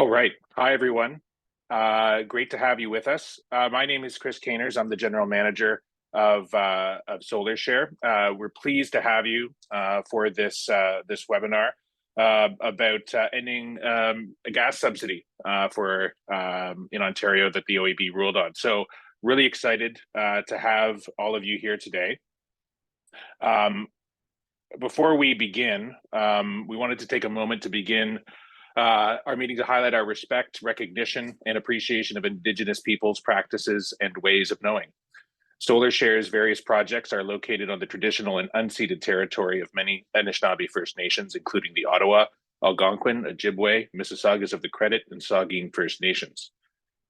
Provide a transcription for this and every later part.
All right. Hi, everyone. Great to have you with us. My name is Chris Caners. I'm the general manager of SolarShare. We're pleased to have you for this webinar about ending a gas subsidy for in Ontario that the OEB ruled on. So really excited to have all of you here today. Before we begin, we wanted to take a moment to begin our meeting to highlight our respect, recognition, and appreciation of Indigenous peoples' practices and ways of knowing. SolarShare's various projects are located on the traditional and unceded territory of many Anishinaabe First Nations, including the Ottawa, Algonquin, Ojibwe, Mississaugas of the Credit, and Saugeen First Nations.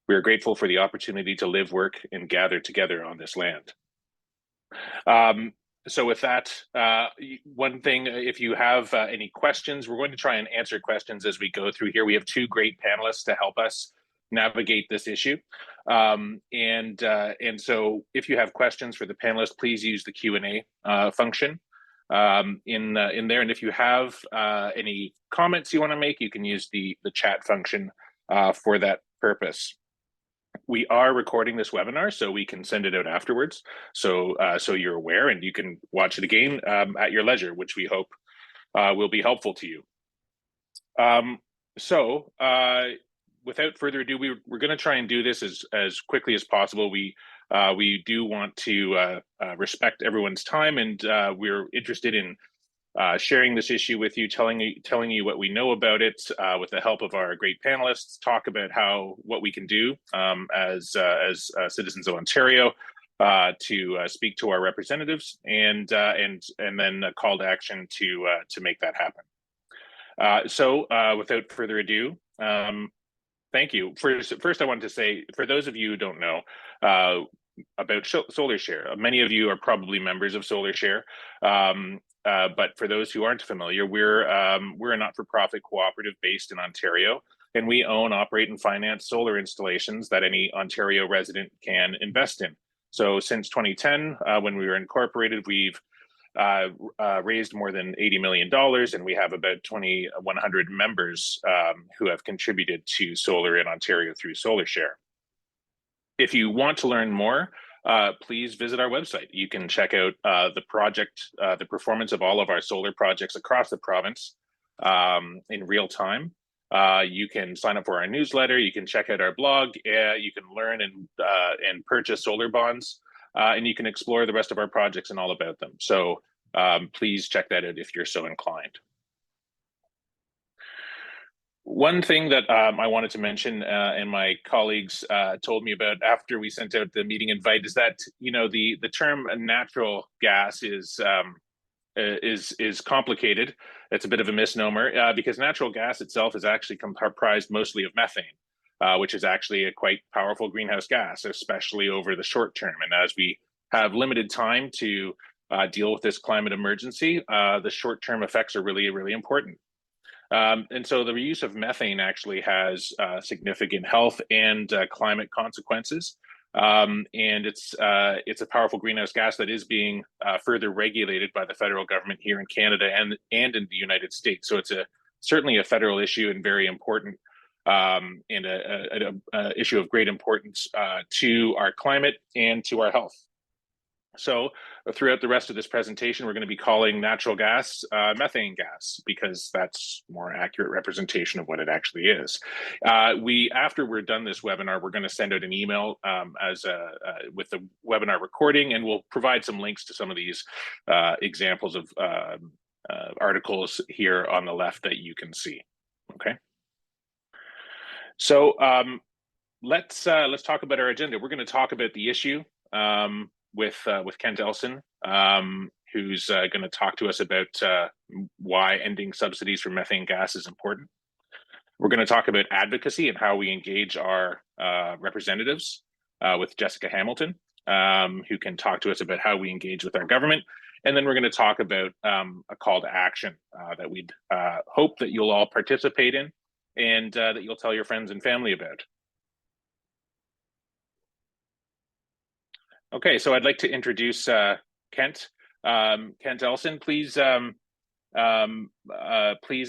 We are grateful for the opportunity to live, work, and gather together on this land. So with that, one thing, if you have any questions, we're going to try and answer questions as we go through here. We have two great panelists to help us navigate this issue. And so if you have questions for the panelists, please use the Q&A function in there. And if you have any comments you want to make, you can use the chat function for that purpose. We are recording this webinar, so we can send it out afterwards. So you're aware, and you can watch it again at your leisure, which we hope will be helpful to you. Without further ado, we're going to try and do this as quickly as possible. We do want to respect everyone's time, and we're interested in sharing this issue with you, telling you what we know about it, with the help of our great panelists, talk about what we can do as citizens of Ontario to speak to our representatives, and then a call to action to make that happen. Without further ado, thank you. First, I wanted to say, for those of you who don't know about SolarShare, many of you are probably members of SolarShare. But for those who aren't familiar, we're a not-for-profit cooperative based in Ontario, and we own, operate, and finance solar installations that any Ontario resident can invest in. So since 2010, when we were incorporated, we've raised more than $80 million, and we have about 2,100 members who have contributed to solar in Ontario through SolarShare. If you want to learn more, please visit our website. You can check out the performance of all of our solar projects across the province in real time. You can sign up for our newsletter. You can check out our blog. You can learn and purchase solar bonds, and you can explore the rest of our projects and all about them. So please check that out if you're so inclined. One thing that I wanted to mention, and my colleagues told me about after we sent out the meeting invite, is that the term natural gas is complicated. It's a bit of a misnomer because natural gas itself is actually comprised mostly of methane, which is actually a quite powerful greenhouse gas, especially over the short term. And as we have limited time to deal with this climate emergency, the short-term effects are really, really important. And so the use of methane actually has significant health and climate consequences. And it's a powerful greenhouse gas that is being further regulated by the federal government here in Canada and in the United States. So it's certainly a federal issue and very important, and an issue of great importance to our climate and to our health. So throughout the rest of this presentation, we're going to be calling natural gas methane gas, because that's more accurate representation of what it actually is. After we're done this webinar, we're going to send out an email with the webinar recording, and we'll provide some links to some of these examples of articles here on the left that you can see. Okay. So let's talk about our agenda. We're going to talk about the issue with Kent Elson, who's going to talk to us about why ending subsidies for methane gas is important. We're going to talk about advocacy and how we engage our representatives with Jessica Hamilton, who can talk to us about how we engage with our government. And then we're going to talk about a call to action that we'd hope that you'll all participate in, and that you'll tell your friends and family about. Okay, so I'd like to introduce Kent Elson. Please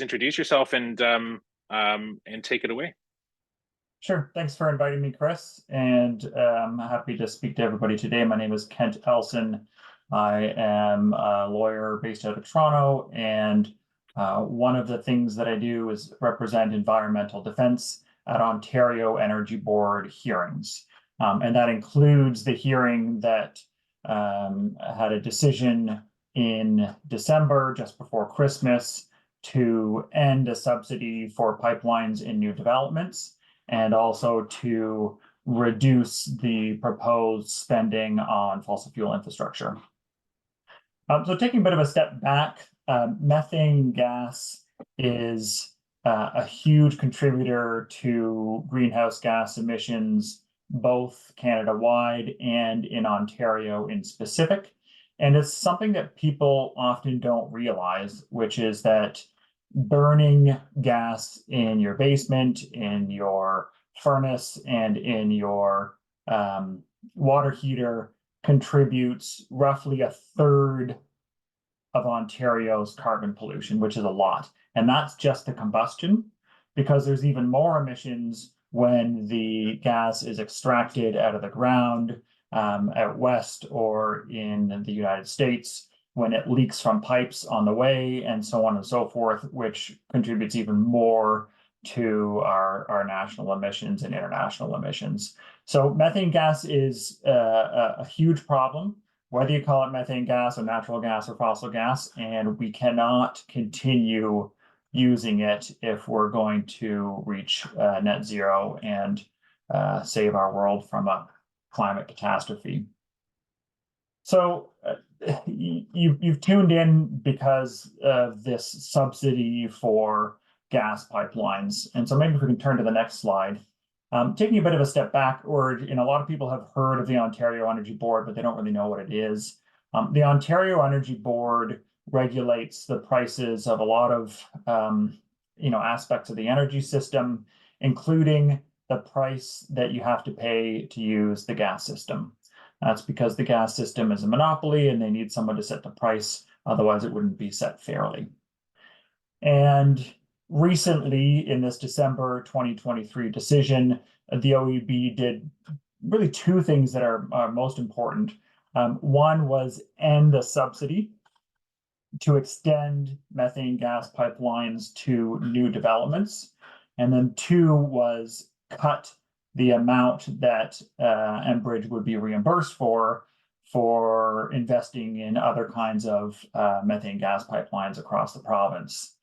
introduce yourself and take it away. Sure. Thanks for inviting me, Chris. And I'm happy to speak to everybody today. My name is Kent Elson. I am a lawyer based out of Toronto, and one of the things that I do is represent environmental defense at Ontario Energy Board hearings. And that includes the hearing that had a decision in December, just before Christmas, to end a subsidy for pipelines in new developments, and also to reduce the proposed spending on fossil fuel infrastructure. So taking a bit of a step back, methane gas is a huge contributor to greenhouse gas emissions, both Canada-wide and in Ontario in specific. And it's something that people often don't realize, which is that burning gas in your basement, in your furnace, and in your water heater contributes roughly a third of Ontario's carbon pollution, which is a lot. And that's just the combustion, because there's even more emissions when the gas is extracted out of the ground out west or in the United States, when it leaks from pipes on the way, and so on and so forth, which contributes even more to our national emissions and international emissions. So methane gas is a huge problem, whether you call it methane gas or natural gas or fossil gas, and we cannot continue using it if we're going to reach net zero and save our world from a climate catastrophe. So you've tuned in because of this subsidy for gas pipelines. And so maybe if we can turn to the next slide. Taking a bit of a step back, or a lot of people have heard of the Ontario Energy Board, but they don't really know what it is. The Ontario Energy Board regulates the prices of a lot of aspects of the energy system, including the price that you have to pay to use the gas system. That's because the gas system is a monopoly and they need someone to set the price, otherwise it wouldn't be set fairly. And recently, in this December 2023 decision, the OEB did really two things that are most important. One was end a subsidy to extend methane gas pipelines to new developments. And then two was cut the amount that Enbridge would be reimbursed for investing in other kinds of methane gas pipelines across the province.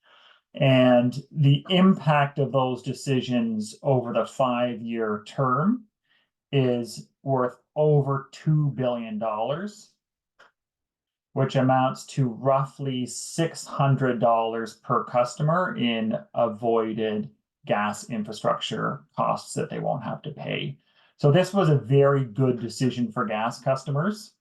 And the impact of those decisions over the 5-year term is worth over $2 billion, which amounts to roughly $600 per customer in avoided gas infrastructure costs that they won't have to pay. So this was a very good decision for gas customers,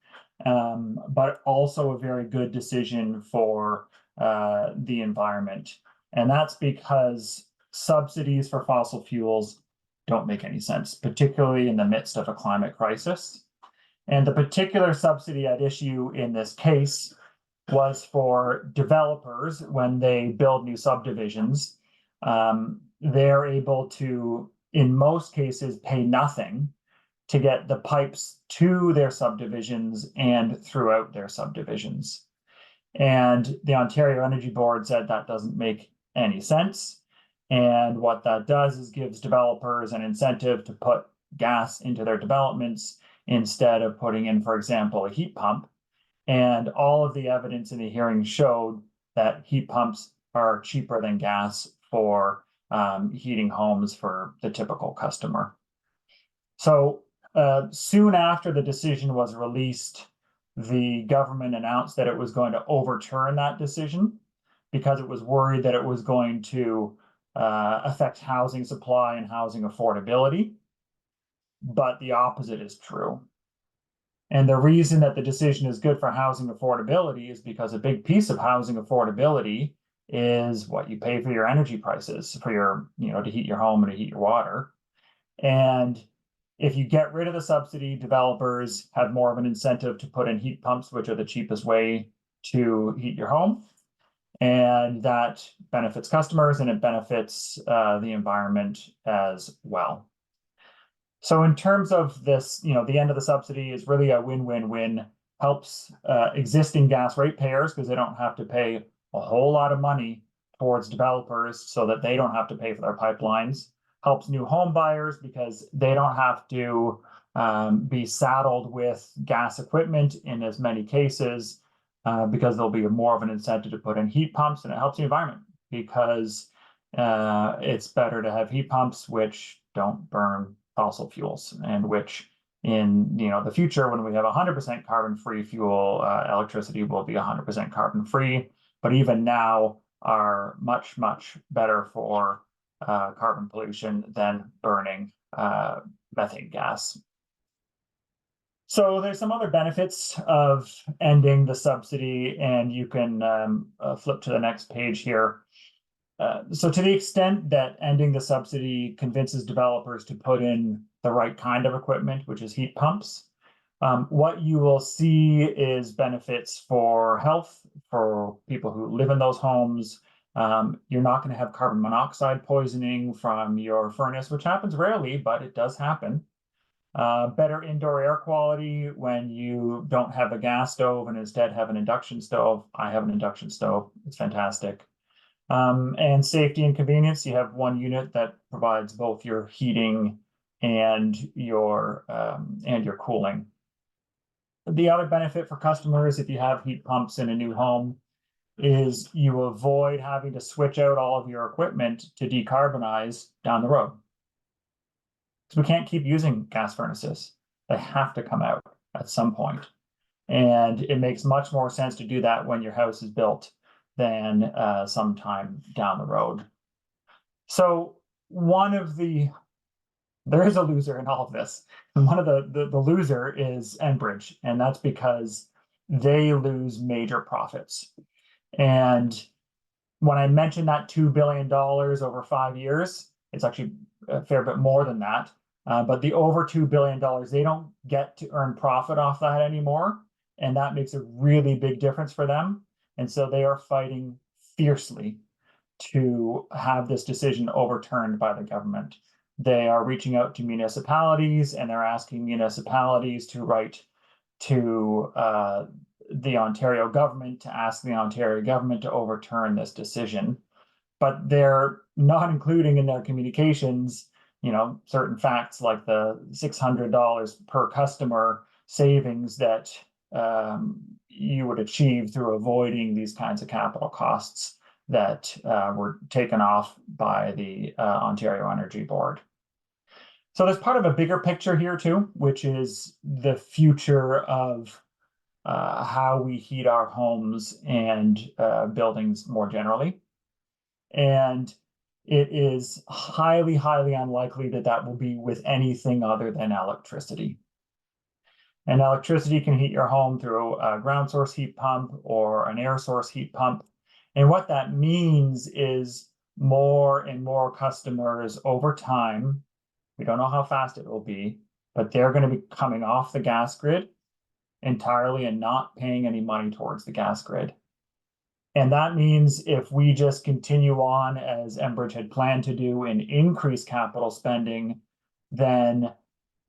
but also a very good decision for the environment. And that's because subsidies for fossil fuels don't make any sense, particularly in the midst of a climate crisis. And the particular subsidy at issue in this case was for developers when they build new subdivisions. They're able to, in most cases, pay nothing to get the pipes to their subdivisions and throughout their subdivisions. And the Ontario Energy Board said that doesn't make any sense. And what that does is gives developers an incentive to put gas into their developments instead of putting in, for example, a heat pump. And all of the evidence in the hearing showed that heat pumps are cheaper than gas for heating homes for the typical customer. So soon after the decision was released, the government announced that it was going to overturn that decision because it was worried that it was going to affect housing supply and housing affordability. But the opposite is true. And the reason that the decision is good for housing affordability is because a big piece of housing affordability is what you pay for your energy prices for your, to heat your home and to heat your water. And if you get rid of the subsidy, developers have more of an incentive to put in heat pumps, which are the cheapest way to heat your home. And that benefits customers and it benefits the environment as well. So in terms of this, the end of the subsidy is really a win-win-win. Helps existing gas ratepayers because they don't have to pay a whole lot of money towards developers so that they don't have to pay for their pipelines. Helps new home buyers because they don't have to be saddled with gas equipment in as many cases because there'll be more of an incentive to put in heat pumps, and it helps the environment because it's better to have heat pumps which don't burn fossil fuels, and which in the future, when we have 100% carbon-free fuel, electricity will be 100% carbon-free, but even now are much, much better for carbon pollution than burning methane gas. So there's some other benefits of ending the subsidy, and you can flip to the next page here. So to the extent that ending the subsidy convinces developers to put in the right kind of equipment, which is heat pumps, what you will see is benefits for health, for people who live in those homes. You're not going to have carbon monoxide poisoning from your furnace, which happens rarely, but it does happen. Better indoor air quality when you don't have a gas stove and instead have an induction stove. I have an induction stove. It's fantastic. And safety and convenience, you have one unit that provides both your heating and your cooling. The other benefit for customers, if you have heat pumps in a new home, is you avoid having to switch out all of your equipment to decarbonize down the road. So we can't keep using gas furnaces. They have to come out at some point. And it makes much more sense to do that when your house is built than sometime down the road. So there is a loser in all of this. And one of the loser is Enbridge, and that's because they lose major profits. And when I mentioned that $2 billion over 5 years, it's actually a fair bit more than that. But the over $2 billion, they don't get to earn profit off that anymore. And that makes a really big difference for them. And so they are fighting fiercely to have this decision overturned by the government. They are reaching out to municipalities, and they're asking municipalities to write to the Ontario government to ask the Ontario government to overturn this decision. But they're not including in their communications, certain facts like the $600 per customer savings that you would achieve through avoiding these kinds of capital costs that were taken off by the Ontario Energy Board. So there's part of a bigger picture here too, which is the future of how we heat our homes and buildings more generally. And it is highly, highly unlikely that that will be with anything other than electricity. And electricity can heat your home through a ground source heat pump or an air source heat pump. And what that means is more and more customers over time, we don't know how fast it will be, but they're going to be coming off the gas grid entirely and not paying any money towards the gas grid. And that means if we just continue on as Enbridge had planned to do and increase capital spending, then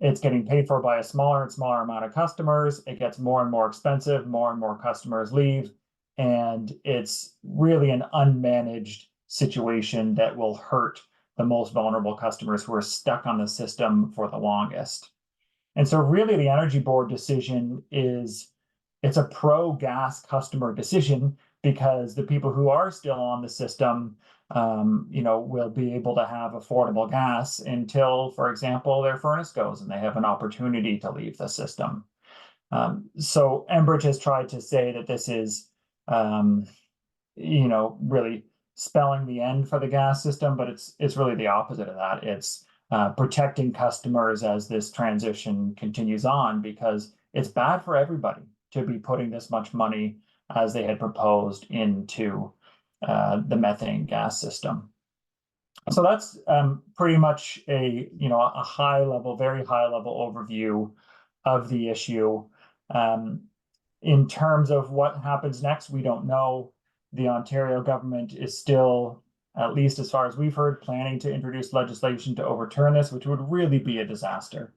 it's getting paid for by a smaller and smaller amount of customers. It gets more and more expensive, more and more customers leave, and it's really an unmanaged situation that will hurt the most vulnerable customers who are stuck on the system for the longest. And so really the Energy Board decision it's a pro-gas customer decision because the people who are still on the system will be able to have affordable gas until, for example, their furnace goes and they have an opportunity to leave the system. So Enbridge has tried to say that this is, really spelling the end for the gas system, but it's really the opposite of that. It's protecting customers as this transition continues on, because it's bad for everybody to be putting this much money as they had proposed into the methane gas system. So that's pretty much a high level, very high level overview of the issue. In terms of what happens next, we don't know. The Ontario government is still at least as far as we've heard, planning to introduce legislation to overturn this, which would really be a disaster.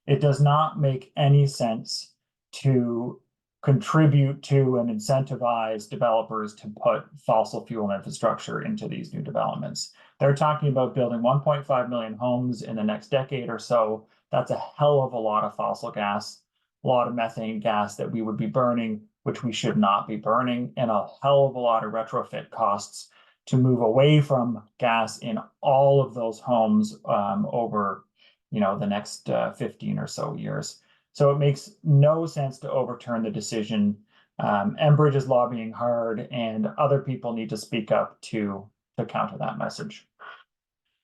It does not make any sense to contribute to and incentivize developers to put fossil fuel infrastructure into these new developments. They're talking about building 1.5 million homes in the next decade or so. That's a hell of a lot of fossil gas, a lot of methane gas that we would be burning, which we should not be burning, and a hell of a lot of retrofit costs to move away from gas in all of those homes over the next 15 or so years. So it makes no sense to overturn the decision. Enbridge is lobbying hard, and other people need to speak up to counter that message.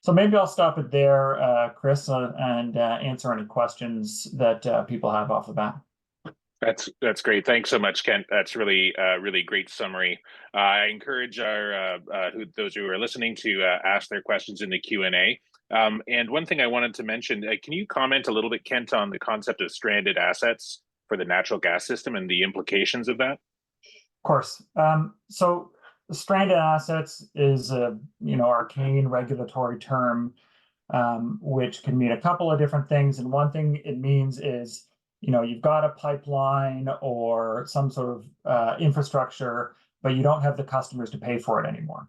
So maybe I'll stop it there, Chris, and answer any questions that people have off the bat. That's great. Thanks so much, Kent. That's really great summary. I encourage those who are listening to ask their questions in the Q&A. And one thing I wanted to mention, can you comment a little bit, Kent, on the concept of stranded assets for the natural gas system and the implications of that? Of course. So stranded assets is a arcane regulatory term, which can mean a couple of different things. And one thing it means is, you've got a pipeline or some sort of infrastructure, but you don't have the customers to pay for it anymore.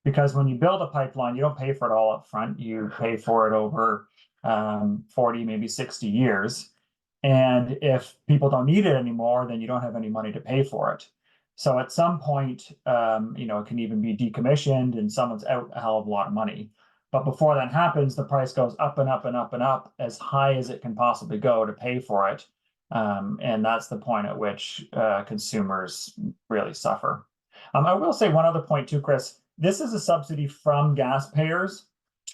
Because when you build a pipeline, you don't pay for it all up front. You pay for it over 40, maybe 60 years. And if people don't need it anymore, then you don't have any money to pay for it. So at some point, it can even be decommissioned and someone's out a hell of a lot of money. But before that happens, the price goes up and up and up and up as high as it can possibly go to pay for it. And that's the point at which consumers really suffer. I will say one other point too, Chris. This is a subsidy from gas payers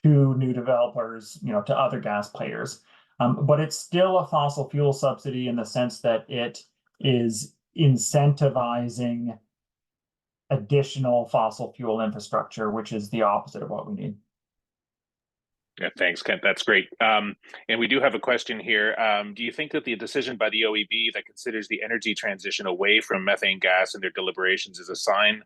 to new developers, to other gas players. But it's still a fossil fuel subsidy in the sense that it is incentivizing additional fossil fuel infrastructure, which is the opposite of what we need. Yeah, thanks, Kent. That's great. And we do have a question here. Do you think that the decision by the OEB that considers the energy transition away from methane gas in their deliberations is a sign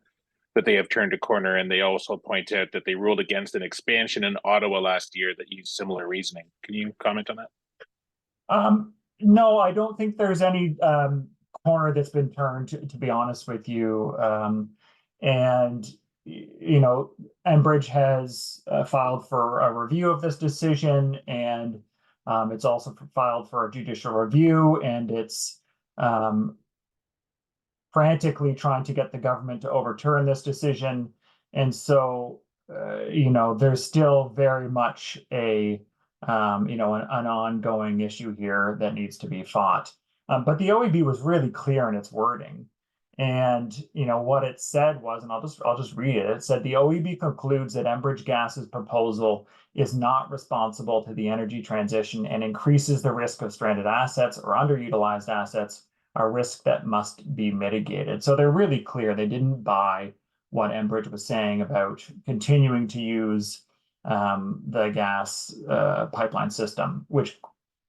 that they have turned a corner? And they also point out that they ruled against an expansion in Ottawa last year that used similar reasoning. Can you comment on that? No, I don't think there's any corner that's been turned, to be honest with you. And Enbridge has filed for a review of this decision, and it's also filed for a judicial review, and it's frantically trying to get the government to overturn this decision. And so, there's still very much an ongoing issue here that needs to be fought. But the OEB was really clear in its wording. And what it said was, and I'll just read it. It said the OEB concludes that Enbridge Gas's proposal is not responsible to the energy transition and increases the risk of stranded assets or underutilized assets, a risk that must be mitigated. So they're really clear. They didn't buy what Enbridge was saying about continuing to use the gas pipeline system, which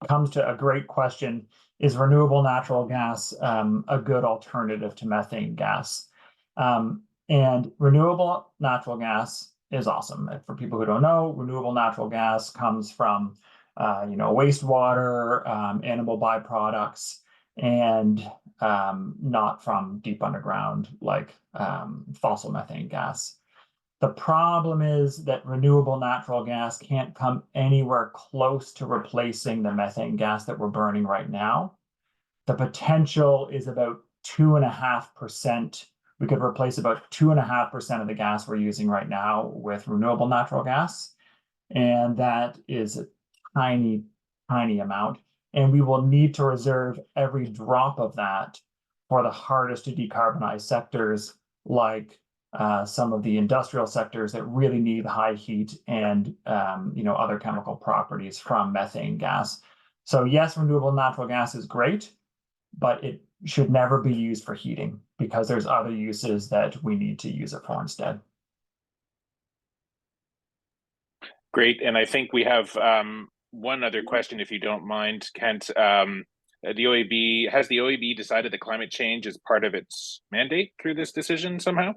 comes to a great question. Is renewable natural gas a good alternative to methane gas? And renewable natural gas is awesome. For people who don't know, renewable natural gas comes from wastewater, animal byproducts, and not from deep underground like fossil methane gas. The problem is that renewable natural gas can't come anywhere close to replacing the methane gas that we're burning right now. The potential is about 2.5%. We could replace about 2.5% of the gas we're using right now with renewable natural gas. And that is a tiny, tiny amount. And we will need to reserve every drop of that for the hardest to decarbonize sectors like some of the industrial sectors that really need high heat and other chemical properties from methane gas. So yes, renewable natural gas is great, but it should never be used for heating because there's other uses that we need to use it for instead. Great, and I think we have one other question, if you don't mind, Kent. Has the OEB decided that climate change is part of its mandate through this decision somehow?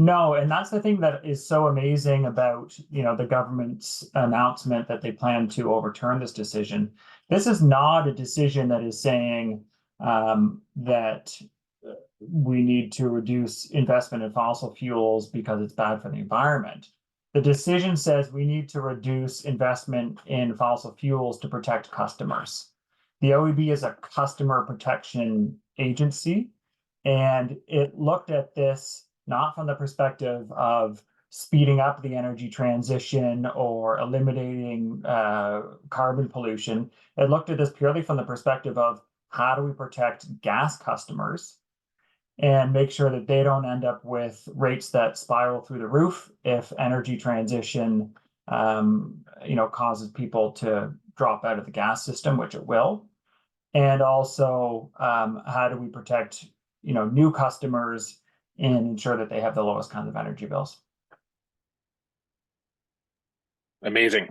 No, and that's the thing that is so amazing about, the government's announcement that they plan to overturn this decision. This is not a decision that is saying that we need to reduce investment in fossil fuels because it's bad for the environment. The decision says we need to reduce investment in fossil fuels to protect customers. The OEB is a customer protection agency, and it looked at this not from the perspective of speeding up the energy transition or eliminating carbon pollution. It looked at this purely from the perspective of how do we protect gas customers and make sure that they don't end up with rates that spiral through the roof if energy transition causes people to drop out of the gas system, which it will. And also, how do we protect new customers and ensure that they have the lowest kinds of energy bills? Amazing.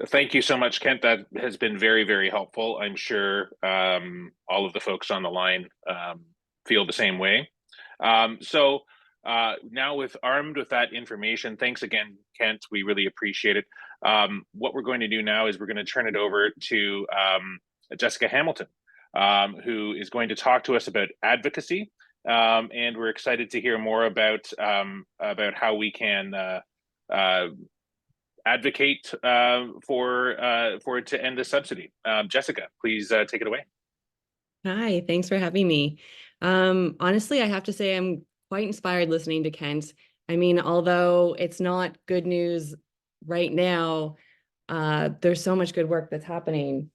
Thank you so much, Kent. That has been very, very helpful. I'm sure all of the folks on the line feel the same way. So now armed with that information, thanks again, Kent. We really appreciate it. What we're going to do now is we're going to turn it over to Jessica Hamilton, who is going to talk to us about advocacy. And we're excited to hear more about how we can advocate for it to end the subsidy. Jessica, please take it away. Hi, thanks for having me. Honestly, I have to say I'm quite inspired listening to Kent. I mean, although it's not good news right now, there's so much good work that's happening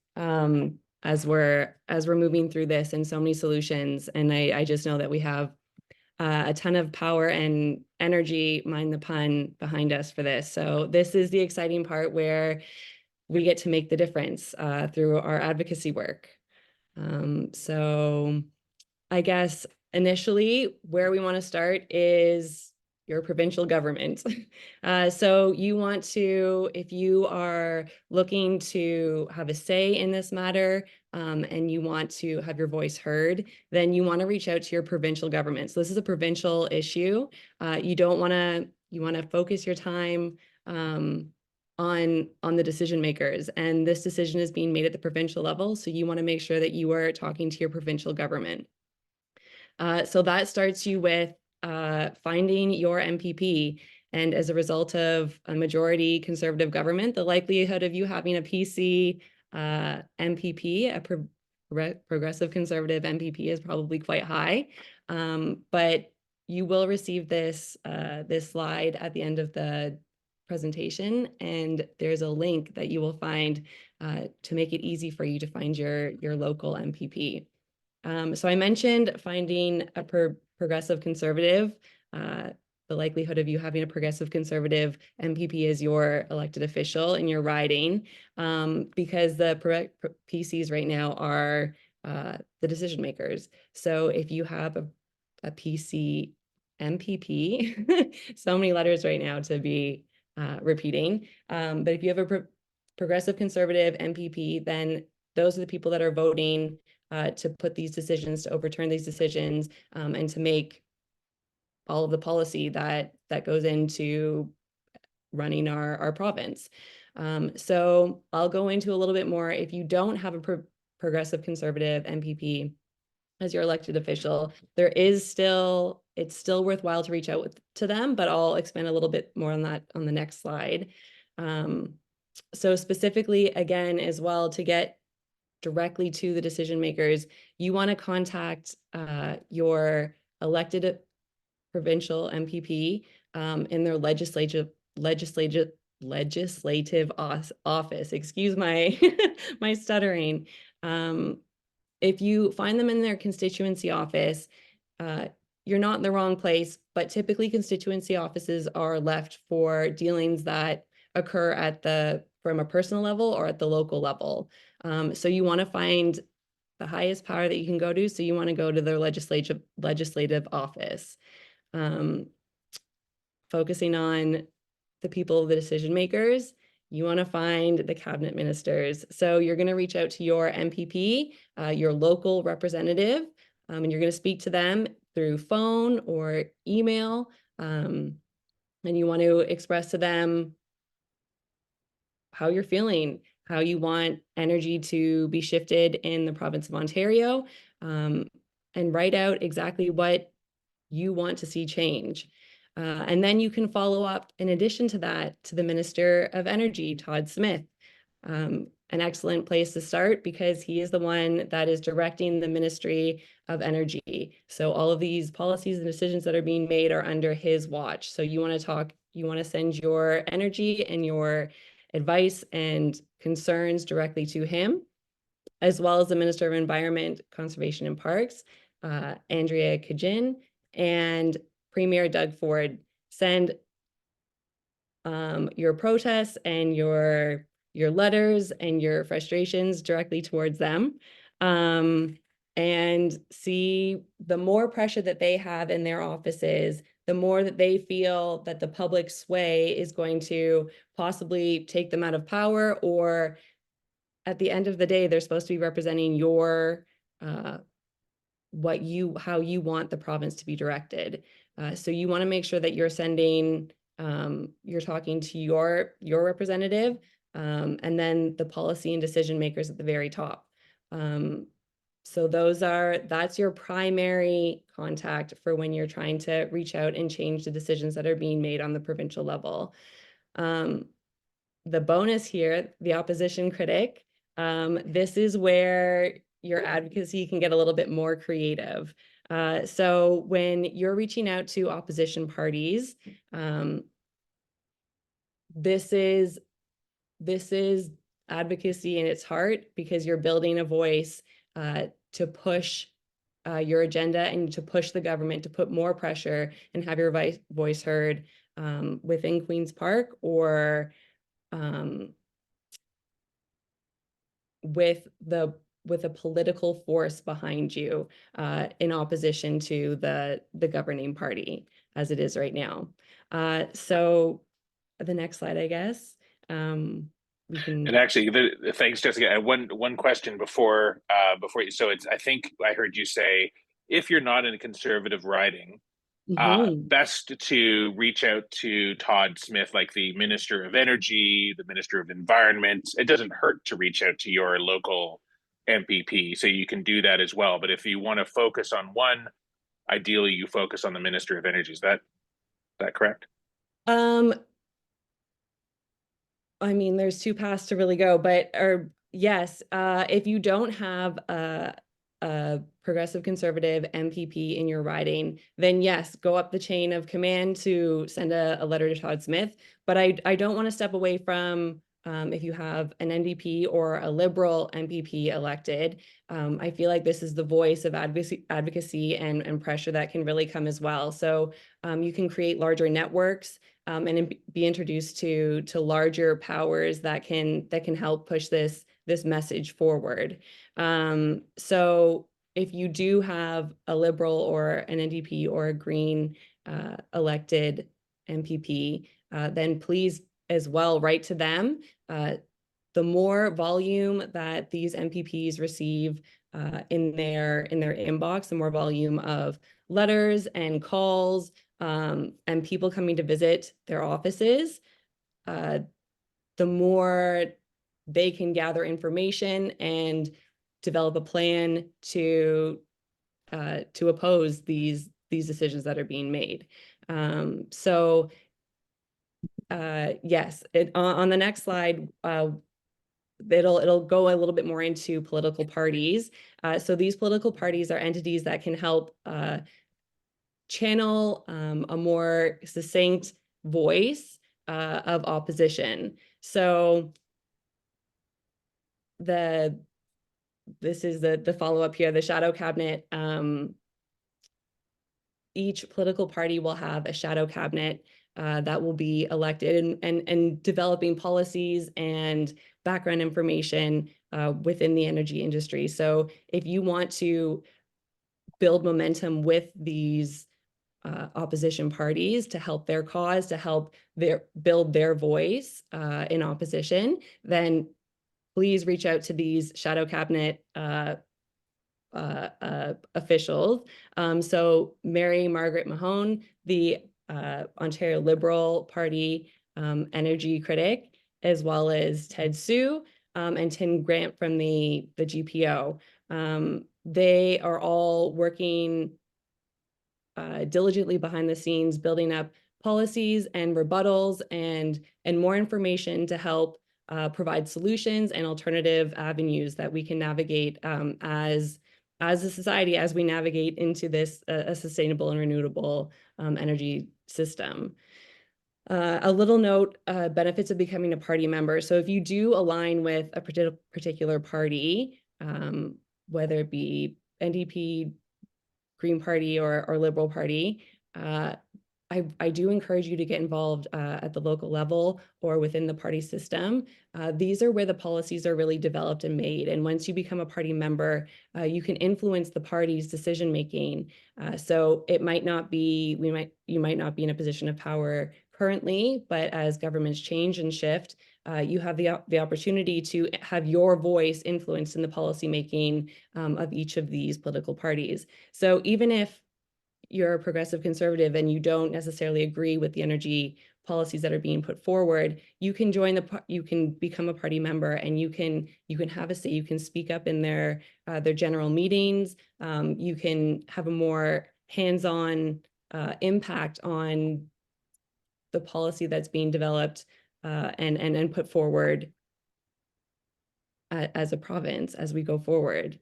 as we're moving through this, and so many solutions. And I just know that we have a ton of power and energy, mind the pun, behind us for this. So this is the exciting part where we get to make the difference through our advocacy work. So I guess initially where we want to start is your provincial government. So you want to, if you are looking to have a say in this matter, and you want to have your voice heard, then you want to reach out to your provincial government. So this is a provincial issue. You want to focus your time on the decision makers, and this decision is being made at the provincial level. So you want to make sure that you are talking to your provincial government. So that starts you with finding your MPP. And as a result of a majority Conservative government, the likelihood of you having a PC MPP, a progressive Conservative MPP, is probably quite high. But you will receive this slide at the end of the presentation, and there's a link that you will find to make it easy for you to find your local MPP. So I mentioned finding a progressive Conservative. The likelihood of you having a progressive Conservative MPP as your elected official in your riding, because the PCs right now are the decision makers. So if you have a PC MPP, so many letters right now to be repeating, but if you have a progressive Conservative MPP, then those are the people that are voting to put these decisions, to overturn these decisions, and to make all of the policy that goes into running our province. So I'll go into a little bit more. If you don't have a progressive Conservative MPP as your elected official, it's still worthwhile to reach out to them, but I'll expand a little bit more on that on the next slide. So specifically, again, as well, to get directly to the decision makers, you want to contact your elected provincial MPP in their legislative office. Excuse my my stuttering. If you find them in their constituency office, you're not in the wrong place, but typically constituency offices are left for dealings that occur from a personal level or at the local level. So you want to find the highest power that you can go to. So you want to go to their legislative office. Focusing on the people, the decision makers, you want to find the cabinet ministers. So you're going to reach out to your MPP, your local representative, and you're going to speak to them through phone or email. and you want to express to them how you're feeling, how you want energy to be shifted in the province of Ontario, and write out exactly what you want to see change. And then you can follow up, in addition to that, to the Minister of Energy, Todd Smith. An excellent place to start because he is the one that is directing the Ministry of Energy. So all of these policies and decisions that are being made are under his watch. So you want to send your energy and your advice and concerns directly to him, as well as the Minister of Environment, Conservation and Parks, Andrea Kajin, and Premier Doug Ford. Send your protests and your letters and your frustrations directly towards them, and see the more pressure that they have in their offices, the more that they feel that the public sway is going to possibly take them out of power, or at the end of the day, they're supposed to be representing your how you want the province to be directed. So you want to make sure that you're sending, you're talking to your representative, and then the policy and decision makers at the very top. So that's your primary contact for when you're trying to reach out and change the decisions that are being made on the provincial level. The bonus here, the opposition critic, this is where your advocacy can get a little bit more creative. So when you're reaching out to opposition parties, this is advocacy in its heart, because you're building a voice to push your agenda and to push the government to put more pressure and have your voice heard within Queen's Park, or with a political force behind you in opposition to the governing party as it is right now. So the next slide, I guess. We can. And actually, thanks, Jessica. One question before you. So I think I heard you say, if you're not in a conservative riding, best to reach out to Todd Smith, like the Minister of Energy, the Minister of Environment. It doesn't hurt to reach out to your local MPP, so you can do that as well. But if you want to focus on one, ideally you focus on the Minister of Energy. Is that correct? I mean, there's two paths to really go, but yes, if you don't have a progressive conservative MPP in your riding, then yes, go up the chain of command to send a letter to Todd Smith. But I don't want to step away from if you have an NDP or a Liberal MPP elected. I feel like this is the voice of advocacy and pressure that can really come as well. So you can create larger networks and be introduced to larger powers that can help push this message forward. So if you do have a Liberal or an NDP or a Green elected MPP, then please as well write to them. The more volume that these MPPs receive in their inbox, the more volume of letters and calls and people coming to visit their offices, the more they can gather information and develop a plan to oppose these decisions that are being made. So yes, on the next slide, it'll go a little bit more into political parties. So these political parties are entities that can help channel a more succinct voice of opposition. So this is the follow-up here, the shadow cabinet. Each political party will have a shadow cabinet that will be elected and developing policies and background information within the energy industry. So if you want to build momentum with these opposition parties to help their cause, to help build their voice in opposition, then please reach out to these shadow cabinet officials. So Mary Margaret Mahone, the Ontario Liberal Party energy critic, as well as Ted Sue and Tim Grant from the GPO. They are all working diligently behind the scenes, building up policies and rebuttals and more information to help provide solutions and alternative avenues that we can navigate as a society, as we navigate into this a sustainable and renewable energy system. A little note, benefits of becoming a party member. So if you do align with a particular party, whether it be NDP, Green Party, or Liberal Party, I do encourage you to get involved at the local level or within the party system. These are where the policies are really developed and made. And once you become a party member, you can influence the party's decision making. So it might not be, you might not be in a position of power currently, but as governments change and shift, you have the opportunity to have your voice influenced in the policy making of each of these political parties. So even if you're a progressive conservative and you don't necessarily agree with the energy policies that are being put forward, you can you can become a party member, and you can have a say. You can speak up in their general meetings. You can have a more hands-on impact on the policy that's being developed and put forward as a province as we go forward.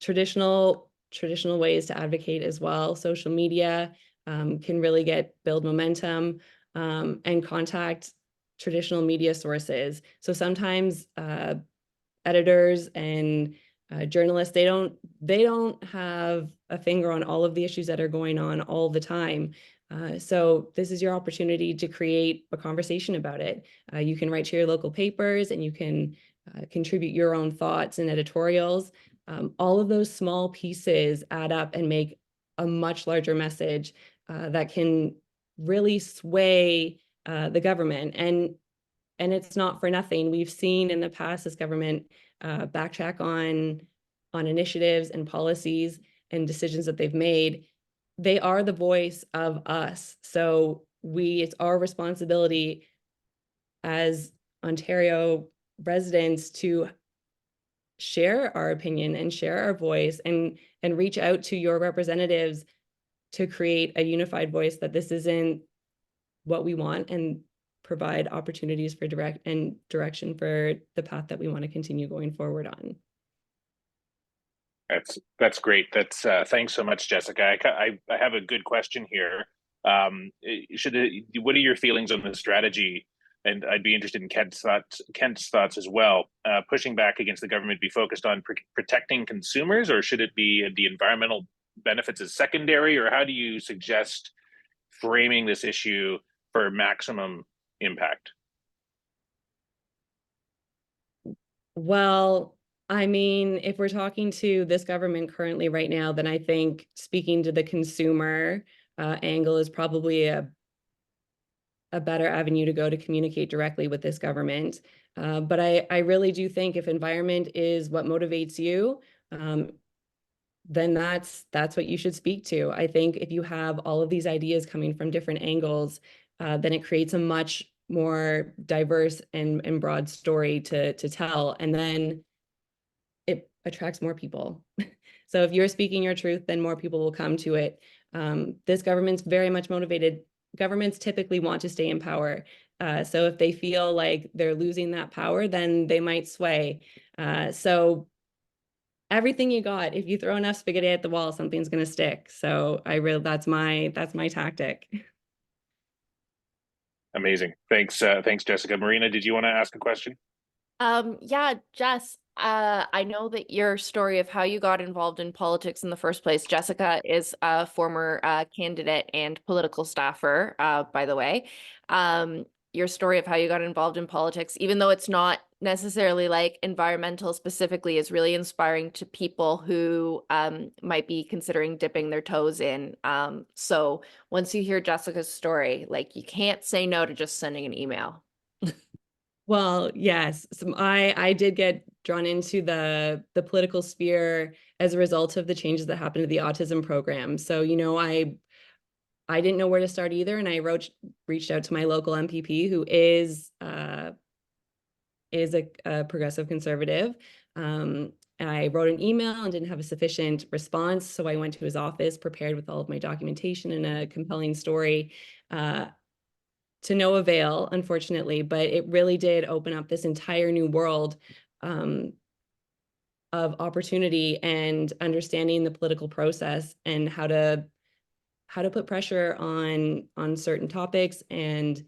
Traditional ways to advocate as well. Social media can really build momentum and contact traditional media sources. So sometimes editors and journalists, they don't have a finger on all of the issues that are going on all the time. So this is your opportunity to create a conversation about it. You can write to your local papers, and you can contribute your own thoughts and editorials. All of those small pieces add up and make a much larger message that can really sway the government. And it's not for nothing. We've seen in the past this government backtrack on initiatives and policies and decisions that they've made. They are the voice of us. So it's our responsibility as Ontario residents to share our opinion and share our voice and reach out to your representatives to create a unified voice that this isn't what we want, and provide opportunities for direction for the path that we want to continue going forward on. That's great. That's thanks so much, Jessica. I have a good question here. What are your feelings on the strategy? And I'd be interested in Kent's thoughts as well. Pushing back against the government be focused on protecting consumers, or should it be the environmental benefits as secondary? Or how do you suggest framing this issue for maximum impact? Well, I mean, if we're talking to this government currently right now, then I think speaking to the consumer angle is probably a better avenue to go to communicate directly with this government. But I really do think if environment is what motivates you, then that's what you should speak to. I think if you have all of these ideas coming from different angles, then it creates a much more diverse and broad story to tell, and then it attracts more people. So if you're speaking your truth, then more people will come to it. This government's very much motivated. Governments typically want to stay in power. So if they feel like they're losing that power, then they might sway. So everything you got, if you throw enough spaghetti at the wall, something's going to stick. So that's my tactic. Amazing. Thanks, Jessica. Marina, did you want to ask a question? Yeah, Jess, I know that your story of how you got involved in politics in the first place. Jessica is a former candidate and political staffer, by the way. Your story of how you got involved in politics, even though it's not necessarily like environmental specifically, is really inspiring to people who might be considering dipping their toes in. So once you hear Jessica's story, like, you can't say no to just sending an email. Well, yes, I did get drawn into the political sphere as a result of the changes that happened to the autism program. So, you know, I didn't know where to start either, and I reached out to my local MPP, who is a progressive conservative. I wrote an email and didn't have a sufficient response, so I went to his office prepared with all of my documentation and a compelling story, to no avail, unfortunately. But it really did open up this entire new world of opportunity and understanding the political process and how to put pressure on certain topics and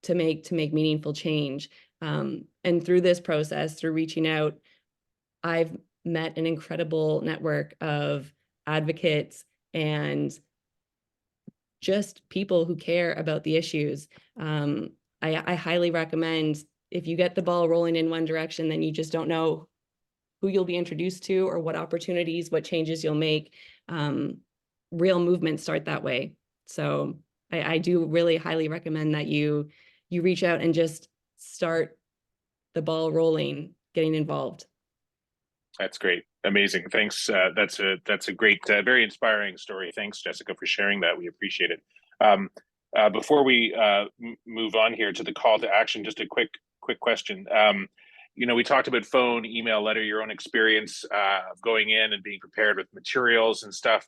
to make meaningful change. And through this process, through reaching out, I've met an incredible network of advocates and just people who care about the issues. I highly recommend, if you get the ball rolling in one direction, then you just don't know who you'll be introduced to or what opportunities, what changes you'll make. Real movements start that way. So I do really highly recommend that you reach out and just start the ball rolling, getting involved. That's great. Amazing. Thanks. That's a great, very inspiring story. Thanks, Jessica, for sharing that. We appreciate it. Before we move on here to the call to action, just a quick question. We talked about phone, email, letter, your own experience of going in and being prepared with materials and stuff.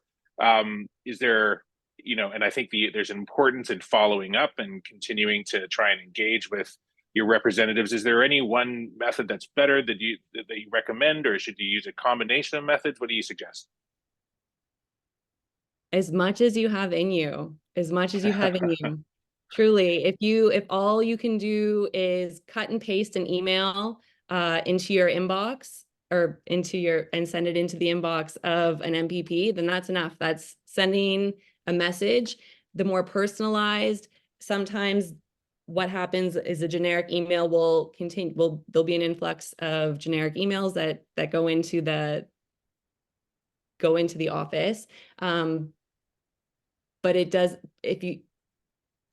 Is there, and I think there's an importance in following up and continuing to try and engage with your representatives. Is there any one method that's better that you recommend, or should you use a combination of methods? What do you suggest? As much as you have in you, Truly, if all you can do is cut and paste an email into your inbox or and send it into the inbox of an MPP, then that's enough. That's sending a message. The more personalized, sometimes what happens is a generic email will continue. There'll be an influx of generic emails that go into the office. But it does,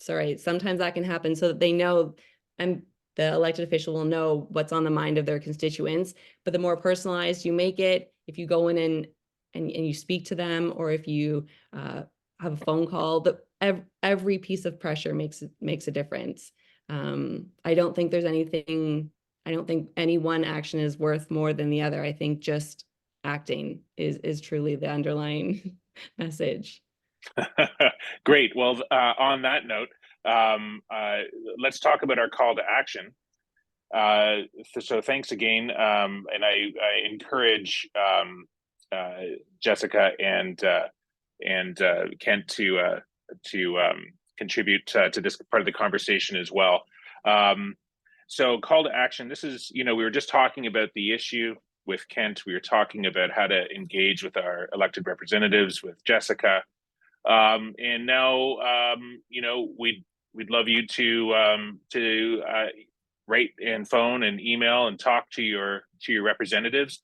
sometimes that can happen so that they know, and the elected official will know what's on the mind of their constituents. But the more personalized you make it, if you go in and you speak to them, or if you have a phone call, every piece of pressure makes a difference. I don't think any one action is worth more than the other. I think just acting is truly the underlying message. Great. Well, on that note, let's talk about our call to action. So thanks again, and I encourage Jessica and Kent to contribute to this part of the conversation as well. So call to action. This is, we were just talking about the issue with Kent. We were talking about how to engage with our elected representatives, with Jessica. And now, we'd love you to write and phone and email and talk to your representatives,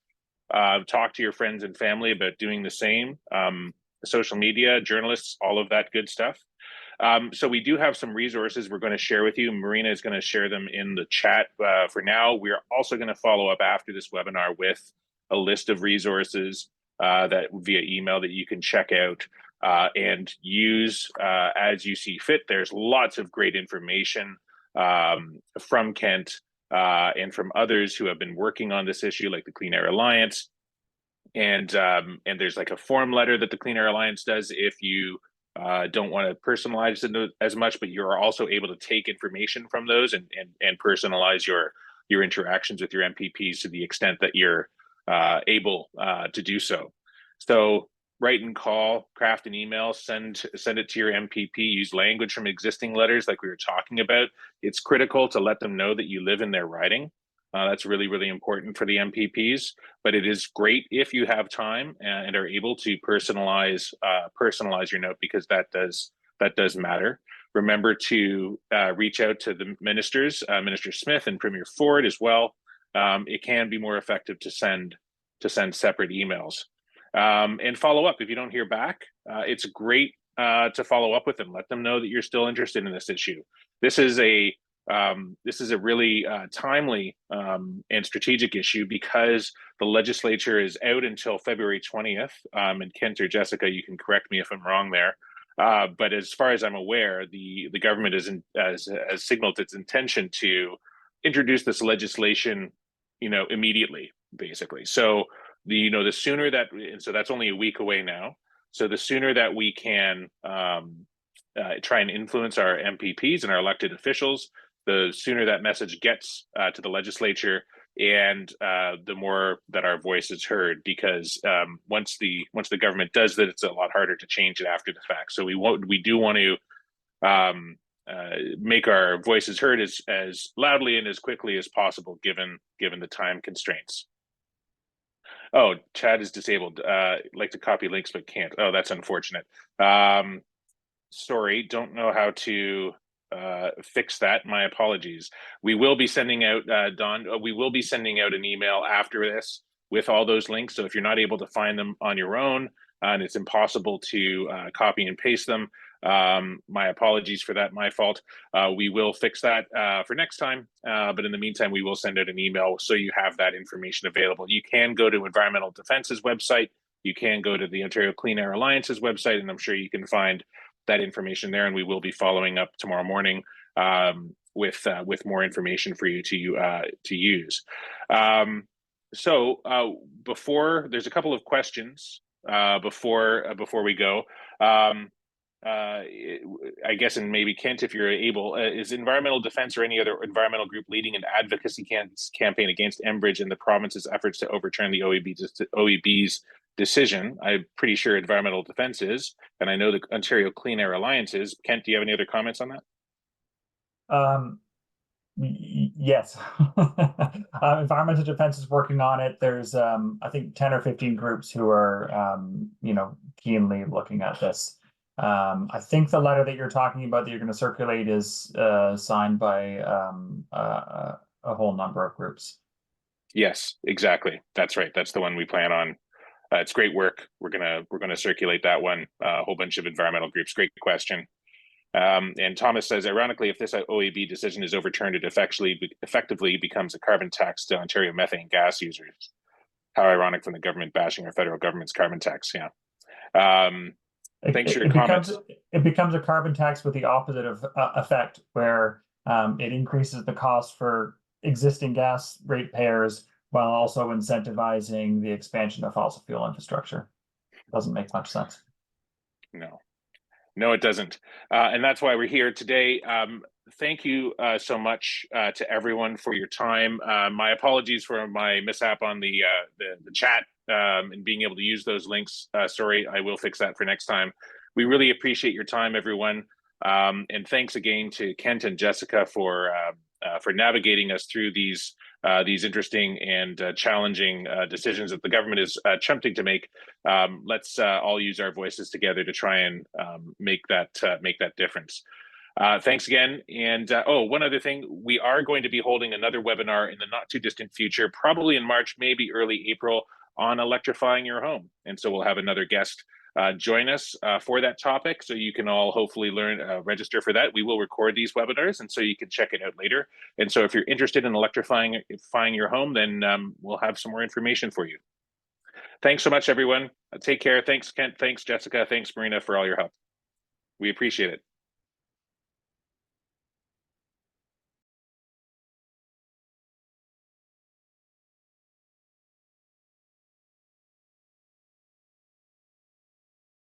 talk to your friends and family about doing the same, social media, journalists, all of that good stuff. So we do have some resources we're going to share with you. Marina is going to share them in the chat for now. We are also going to follow up after this webinar with a list of resources that via email that you can check out and use as you see fit. There's lots of great information from Kent and from others who have been working on this issue, like the Clean Air Alliance. And there's like a form letter that the Clean Air Alliance does if you don't want to personalize it as much, but you're also able to take information from those and personalize your interactions with your MPPs to the extent that you're able to do so. So write and call, craft an email, send it to your MPP, use language from existing letters like we were talking about. It's critical to let them know that you live in their riding. That's really, really important for the MPPs, but it is great if you have time and are able to personalize your note, because that does matter. Remember to reach out to the ministers, Minister Smith and Premier Ford as well. It can be more effective to send separate emails. And follow up if you don't hear back. It's great to follow up with them. Let them know that you're still interested in this issue. This is a really timely and strategic issue because the legislature is out until February 20th. And Kent or Jessica, you can correct me if I'm wrong there. But as far as I'm aware, the government has signaled its intention to introduce this legislation, immediately, basically. So the sooner that, and so that's only a week away now. So the sooner that we can try and influence our MPPs and our elected officials, the sooner that message gets to the legislature, and the more that our voice is heard. Because once the government does that, it's a lot harder to change it after the fact. So we do want to make our voices heard as loudly and as quickly as possible, given the time constraints. Oh, chat is disabled. Like to copy links but can't. Oh, that's unfortunate. Sorry, don't know how to fix that. My apologies. We will be sending out, Don, we will be sending out an email after this with all those links. So if you're not able to find them on your own, and it's impossible to copy and paste them, my apologies for that, my fault. We will fix that for next time. But in the meantime, we will send out an email so you have that information available. You can go to Environmental Defense's website. You can go to the Ontario Clean Air Alliance's website, and I'm sure you can find that information there. And we will be following up tomorrow morning with more information for you to use. So before, there's a couple of questions before we go. I guess, and maybe Kent, if you're able, is Environmental Defense or any other environmental group leading an advocacy campaign against Enbridge and the province's efforts to overturn the OEB's decision? I'm pretty sure Environmental Defense is, and I know the Ontario Clean Air Alliance is. Kent, do you have any other comments on that? Yes. Environmental Defense is working on it. There's I think 10 or 15 groups who are keenly looking at this. I think the letter that you're talking about that you're going to circulate is signed by a whole number of groups. Yes, exactly. That's right. That's the one we plan on. It's great work. We're gonna circulate that one. A whole bunch of environmental groups. Great question. And Thomas says, ironically, if this OEB decision is overturned, it effectively becomes a carbon tax to Ontario methane gas users. How ironic from the government bashing our federal government's carbon tax. Yeah. Thanks for your comments. It becomes a carbon tax with the opposite of effect, where it increases the cost for existing gas ratepayers while also incentivizing the expansion of fossil fuel infrastructure. Doesn't make much sense. No, it doesn't. And that's why we're here today. Thank you so much to everyone for your time. My apologies for my mishap on the chat and being able to use those links. Sorry, I will fix that for next time. We really appreciate your time, everyone. And thanks again to Kent and Jessica for navigating us through these interesting and challenging decisions that the government is attempting to make. Let's all use our voices together to try and make that difference. Thanks again. And one other thing, we are going to be holding another webinar in the not too distant future, probably in March, maybe early April, on electrifying your home. And so we'll have another guest join us for that topic, so you can all hopefully register for that. We will record these webinars, and so you can check it out later. And so if you're interested in electrifying your home, then we'll have some more information for you. Thanks so much, everyone. Take care. Thanks, Kent. Thanks, Jessica. Thanks, Marina, for all your help. We appreciate it.